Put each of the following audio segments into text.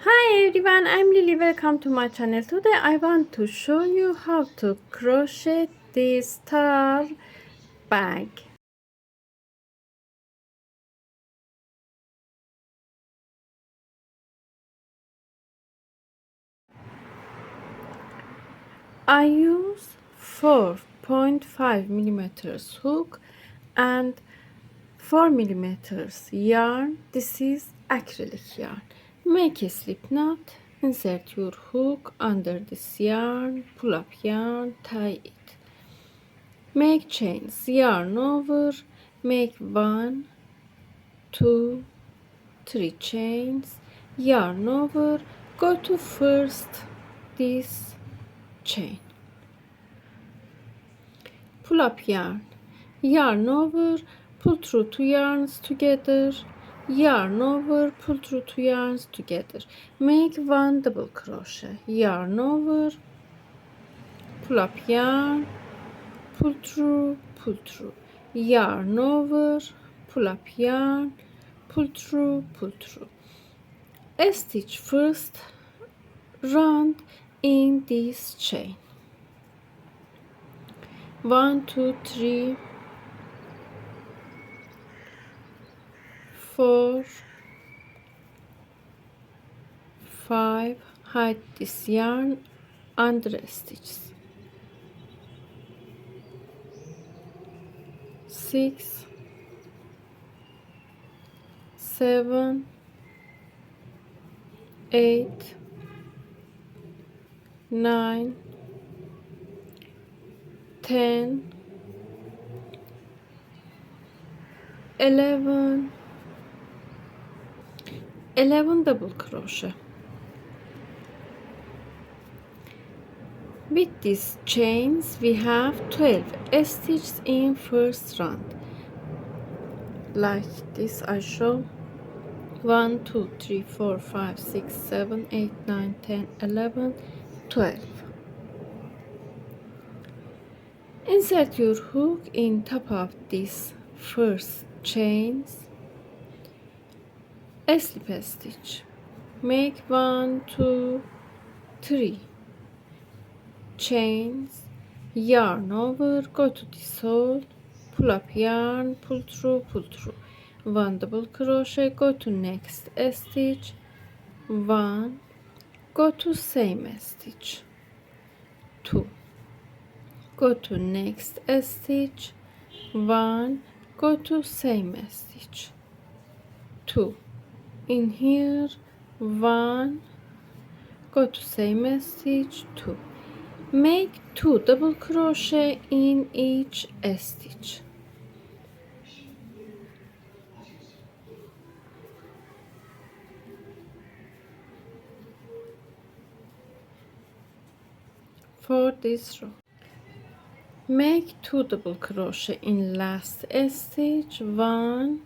Hi everyone, I'm Lily. Welcome to my channel. Today I want to show you how to crochet this star bag. I use 4.5 millimeters hook and 4 millimeters yarn. This is acrylic yarn. Make a slip knot, insert your hook under this yarn, pull up yarn, tie it. Make chains, yarn over, make 1, 2, 3 chains, yarn over, go to first this chain, pull up yarn over, pull through 2 yarns together, yarn over, pull through 2 yarns together, make 1 double crochet, yarn over, pull up yarn, pull through, yarn over, pull up yarn, pull through, a stitch first round in this chain. 1 2 3 4 5 hide this yarn under stitches. 6 7 8 9 10 11 double crochet. With these chains we have 12 stitches in first round. Like this I show 1 2 3 4 5 6 7 8 9 10 11 12. Insert your hook in top of this first chains, a slip stitch, make 1 2 3 chains, yarn over, go to this hole, pull up yarn, pull through, 1 double crochet, go to next stitch, 1, go to same stitch, 2, go to next stitch, 1, go to same stitch, 2, in here, 1, go to same stitch, 2, make 2 double crochet in each stitch. For this row, make 2 double crochet in last stitch, 1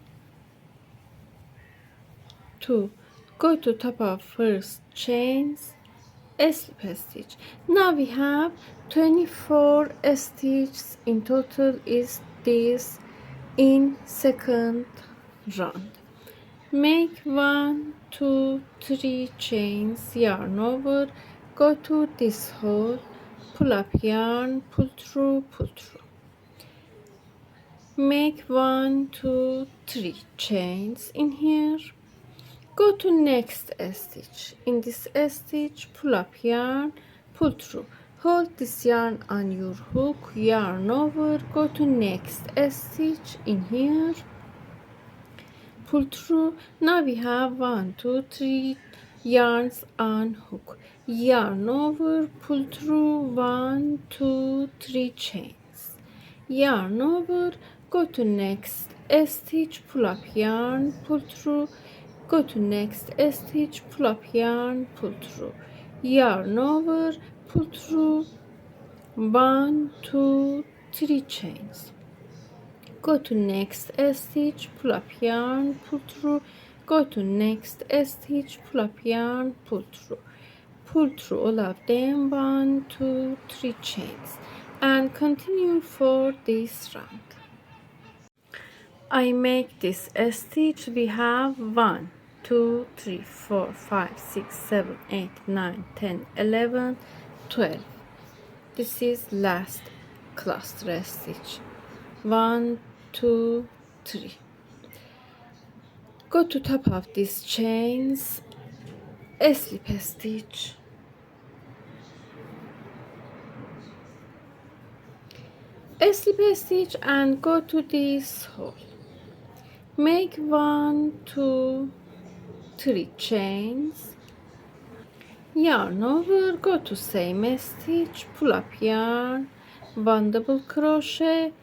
2, go to top of first chains, a slip stitch. Now we have 24 stitches in total is this in second round. Make 1 2 3 chains, yarn over, go to this hole, pull up yarn, pull through, make 1 2 3 chains in here, go to next stitch, in this stitch pull up yarn, pull through, hold this yarn on your hook, yarn over, go to next stitch in here, pull through. Now we have 1 2 3 yarns on hook, yarn over, pull through, 1 2 3 chains, yarn over, go to next stitch, pull up yarn, pull through, go to next stitch, pull up yarn, pull through, yarn over, pull through, 1 2 3 chains, go to next stitch, pull up yarn, pull through, go to next stitch, pull up yarn, pull through all of them, 1 2 3 chains, and continue for this round. I make this stitch, we have 1 2 3 4 5 6 7 8 9 10 11 12. This is last cluster stitch. 1 2 3. Go to top of these chains, a slip stitch, a slip stitch, and go to this hole. Make 1 2 3 chains, yarn over, go to same stitch, pull up yarn, 1 double crochet,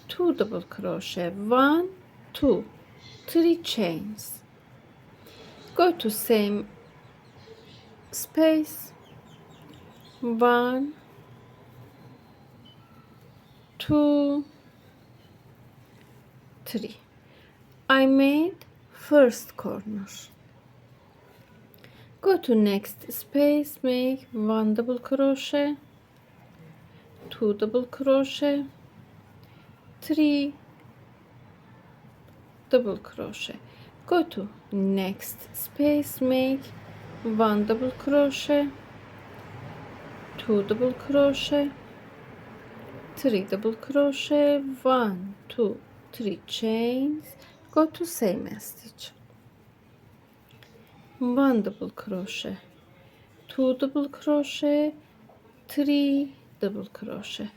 2 double crochet, 1 2 3 chains, go to same space, 1 2 3. I made first corner. Go to next space, make 1 double crochet, 2 double crochet, 3 double crochet. Go to next space, make 1 double crochet, 2 double crochet, 3 double crochet, 1 2 3 chains, go to same stitch, 1 double crochet, 2 double crochet, 3 double crochet.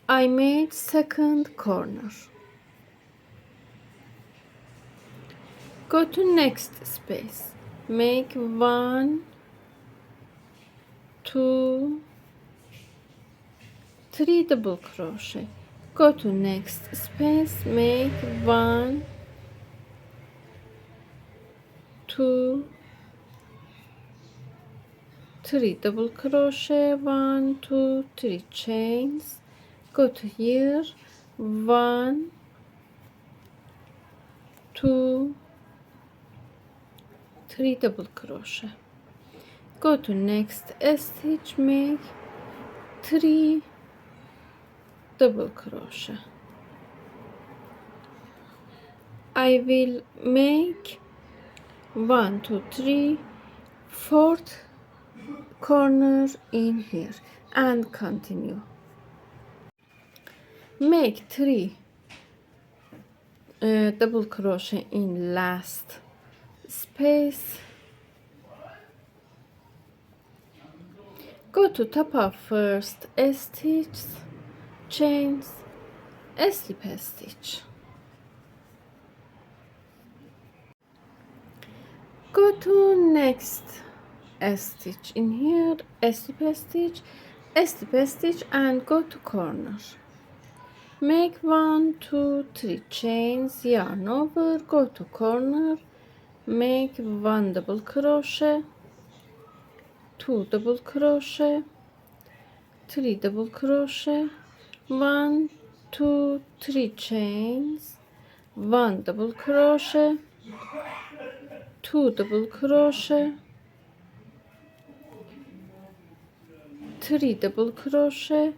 I made second corner. Go to next space, make 1 2 3 double crochet. Go to next space, make 1 2 3 double crochet, 1 2 3 chains, go to here, 1 2 3 double crochet, go to next stitch, make 3 double crochet. I will make 1 2 3 fourth corner in here and continue. Make 3 double crochet in last space, go to top of first stitch, chains, a slip stitch, go to next stitch in here, a slip stitch, a slip stitch, and go to corner. Make 1 2 3 chains, yarn over, go to corner, make 1 double crochet, 2 double crochet, 3 double crochet, 1 2 3 chains, 1 double crochet, 2 double crochet, 3 double crochet,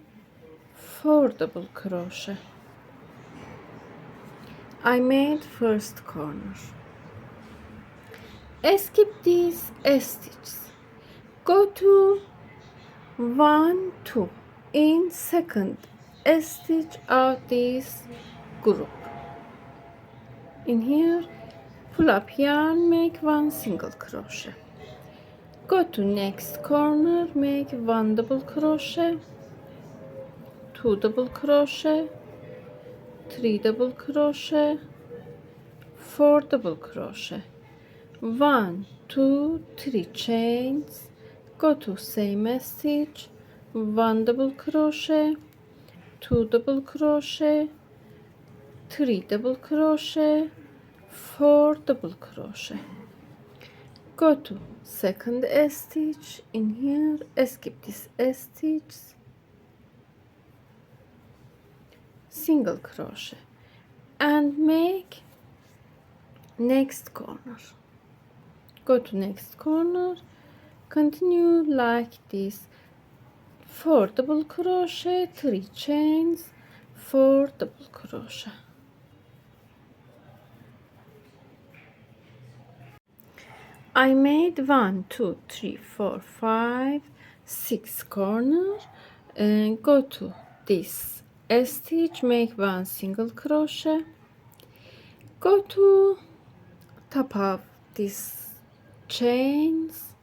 4 double crochet. I made first corner. Skip these stitches, go to 1 2 in second stitch of this group. In here, pull up yarn, make 1 single crochet, go to next corner, make 1 double crochet, 2 double crochet, 3 double crochet, 4 double crochet, 1 2 3 chains, go to same stitch, 1 double crochet, 2 double crochet, 3 double crochet, 4 double crochet, go to second stitch in here, skip this stitch, single crochet, and make next corner. Go to next corner, continue like this, 4 double crochet, 3 chains, 4 double crochet, I made 1 2 3 4 5 6 corner, and go to this stitch, make 1 single crochet, go to top of this chains,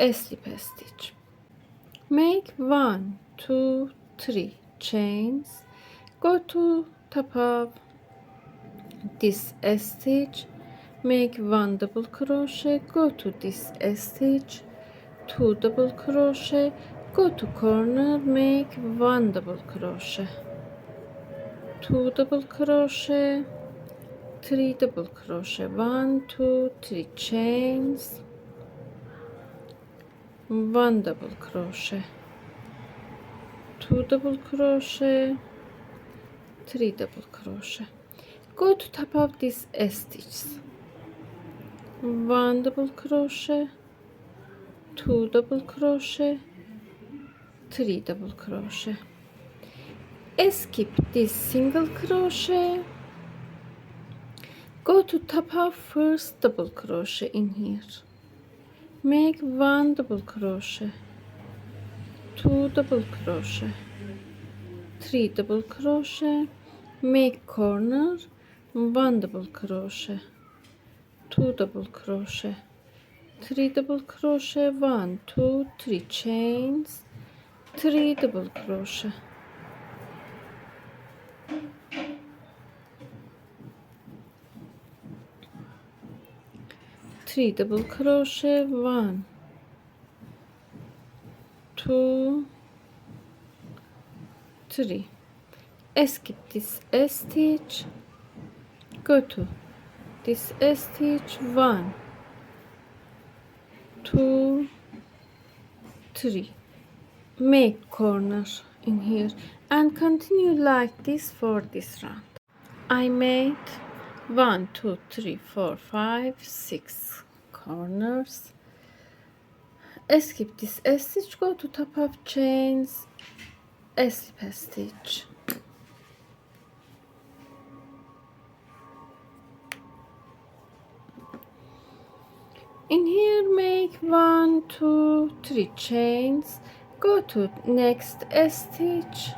a slip stitch, make 1 2 3 chains, go to top of this stitch, make 1 double crochet, go to this stitch, 2 double crochet, go to corner, make 1 double crochet, 2 double crochet, 3 double crochet, 1 2 3 chains, 1 double crochet, 2 double crochet, 3 double crochet, go to top of this stitch, 1 double crochet, 2 double crochet, 3 double crochet, skip this single crochet, go to top of first double crochet in here, make 1 double crochet, 2 double crochet, 3 double crochet, make corner, 1 double crochet, 2 double crochet, 3 double crochet, 1 2 3 chains, 3 double crochet, 3 double crochet, 1 2 3, skip this stitch, go to this stitch, 1 2 3, make corner in here, and continue like this for this round. I made 1 2 3 4 5 6 corners, skip this stitch, go to top of chains, slip stitch, in here make 1 2 3 chains, go to next stitch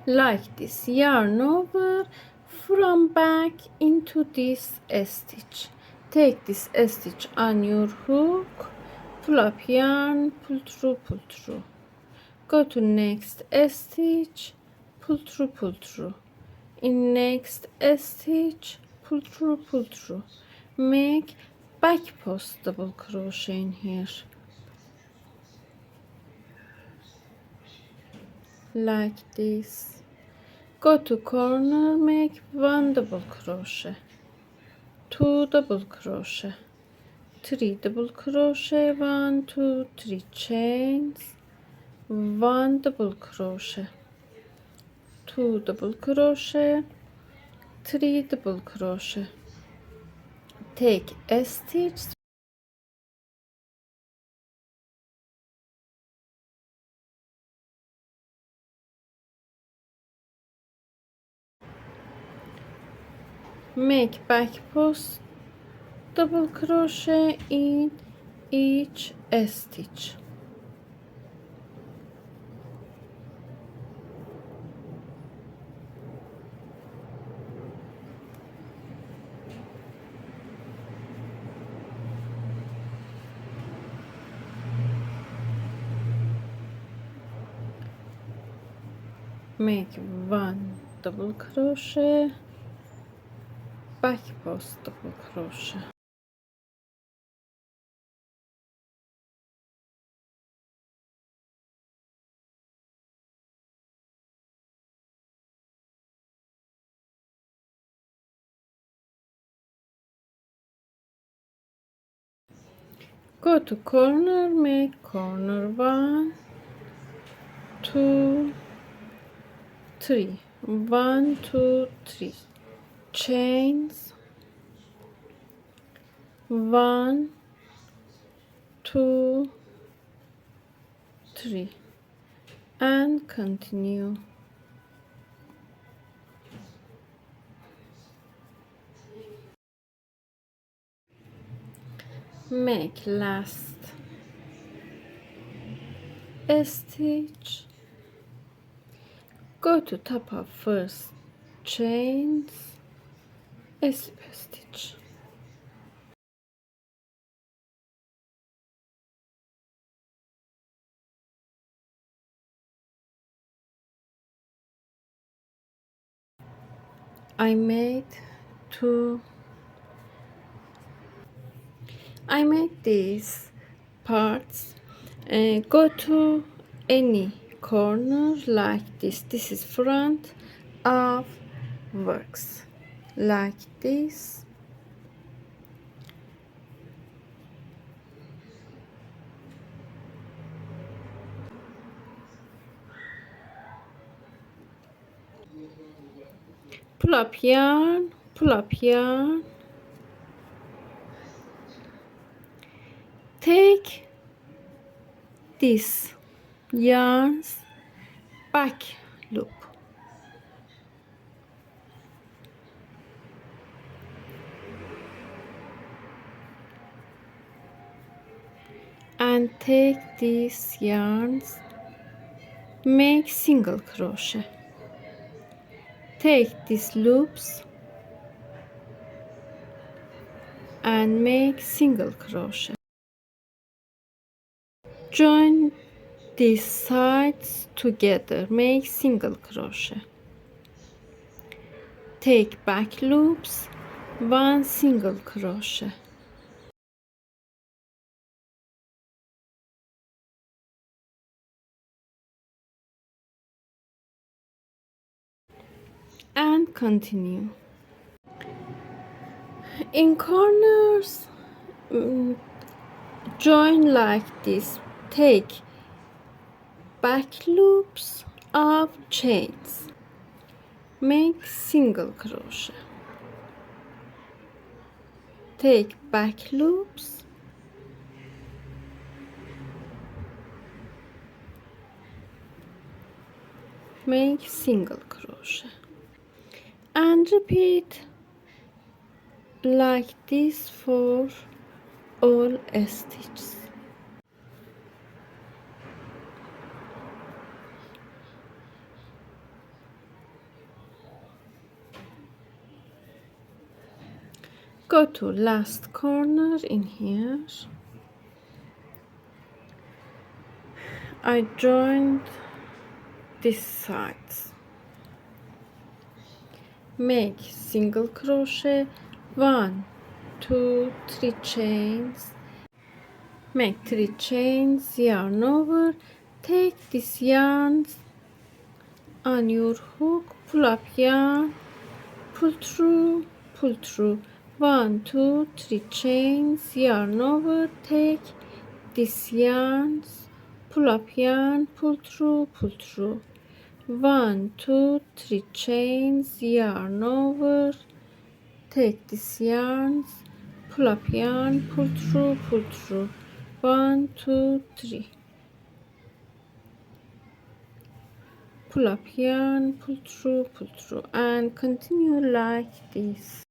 like this, yarn over from back into this stitch, take this stitch on your hook, pull up yarn, pull through, go to next stitch, pull through, in next stitch, pull through, make back post double crochet in here like this, go to corner, make 1 double crochet, 2 double crochet, 3 double crochet, 1 2 3 chains, 1 double crochet, 2 double crochet, 3 double crochet, take a stitch, make back post double crochet in each stitch, make 1 double crochet, back post double crochet, go to corner, make corner 1 2 3, 1 2 3 chains, 1 2 3, and continue. make last stitch, go to top of first chains, slip stitch. I made these parts. Go to any corner like this. This is front of works like this. Pull up yarn, pull up yarn, take this yarn's back loop and take these yarns, make single crochet, take these loops and make single crochet, join these sides together, make single crochet, take back loops, one single crochet, and continue. In corners, join like this, take back loops of chains, make single crochet, take back loops, make single crochet, and repeat like this for all stitches. Go to last corner in here. I joined these sides, make single crochet, 1 2 3 chains, make 3 chains, yarn over, take these yarns on your hook, pull up yarn, pull through, 1 2 3 chains, yarn over, take these yarns, pull up yarn, pull through, 1 2 3 chains, yarn over, take these yarns, pull up yarn, pull through, 1 2 3, pull up yarn, pull through, and continue like this.